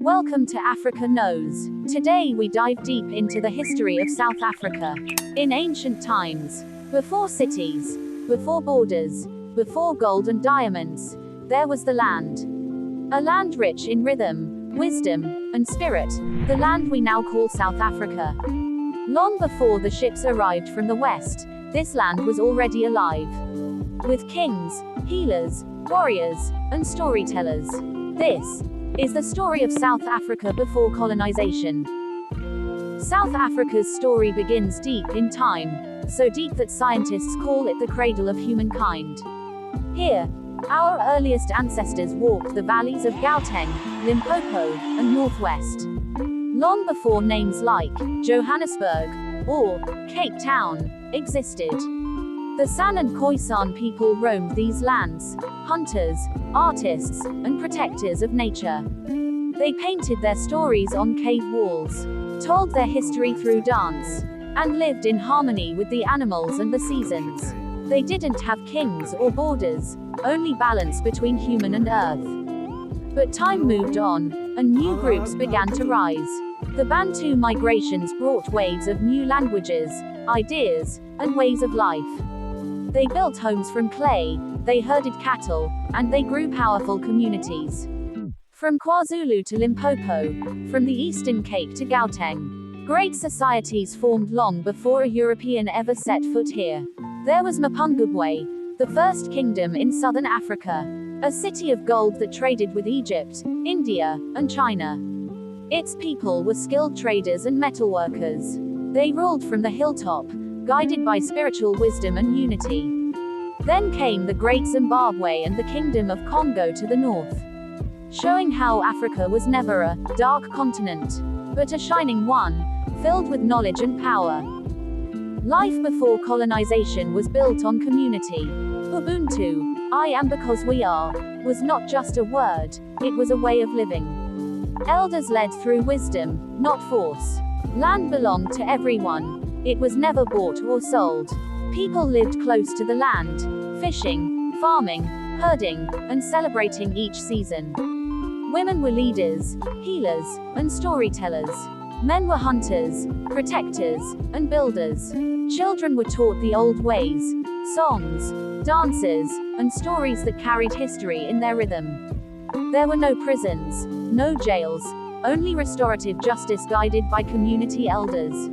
Welcome to Africa Knows. Today we dive deep into the history of South Africa. In ancient times, before cities, before borders, before gold and diamonds, there was the land. A land rich in rhythm, wisdom, and spirit, the land we now call South Africa. Long before the ships arrived from the west, this land was already alive. With kings, healers, warriors, and storytellers. This is the story of South Africa before colonization. South Africa's story begins deep in time, so deep that scientists call it the cradle of humankind. Here, our earliest ancestors walked the valleys of Gauteng, Limpopo, and Northwest. Long before names like Johannesburg or Cape Town existed. The San and Khoisan people roamed these lands, hunters, artists, and protectors of nature. They painted their stories on cave walls, told their history through dance, and lived in harmony with the animals and the seasons. They didn't have kings or borders, only balance between human and earth. But time moved on, and new groups began to rise. The Bantu migrations brought waves of new languages, ideas, and ways of life. They built homes from clay, they herded cattle, and they grew powerful communities. From KwaZulu to Limpopo, from the Eastern Cape to Gauteng, great societies formed long before a European ever set foot here. There was Mapungubwe, the first kingdom in southern Africa, a city of gold that traded with Egypt, India, and China. Its people were skilled traders and metalworkers. They ruled from the hilltop, guided by spiritual wisdom and unity. Then came the Great Zimbabwe and the Kingdom of Congo to the north, showing how Africa was never a dark continent, but a shining one, filled with knowledge and power. Life before colonization was built on community. Ubuntu, I am because we are, was not just a word, it was a way of living. Elders led through wisdom, not force. Land belonged to everyone. It was never bought or sold. People lived close to the land, fishing, farming, herding, and celebrating each season. Women were leaders, healers, and storytellers. Men were hunters, protectors, and builders. Children were taught the old ways, songs, dances, and stories that carried history in their rhythm. There were no prisons, no jails, only restorative justice guided by community elders.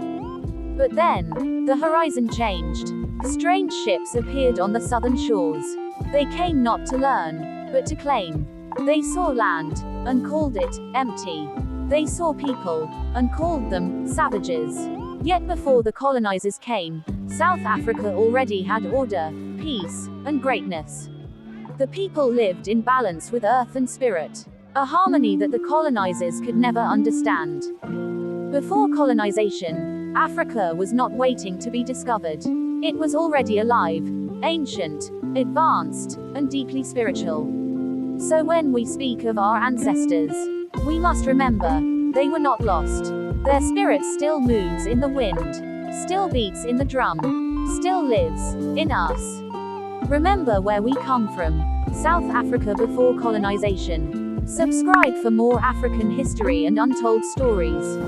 But then, the horizon changed. Strange ships appeared on the southern shores. They came not to learn, but to claim. They saw land, and called it empty. They saw people, and called them savages. Yet before the colonizers came, South Africa already had order, peace, and greatness. The people lived in balance with earth and spirit, a harmony that the colonizers could never understand. Before colonization, Africa was not waiting to be discovered. It was already alive, ancient, advanced, and deeply spiritual. So when we speak of our ancestors, we must remember, they were not lost. Their spirit still moves in the wind, still beats in the drum, still lives in us. Remember where we come from, South Africa before colonization. Subscribe for more African history and untold stories.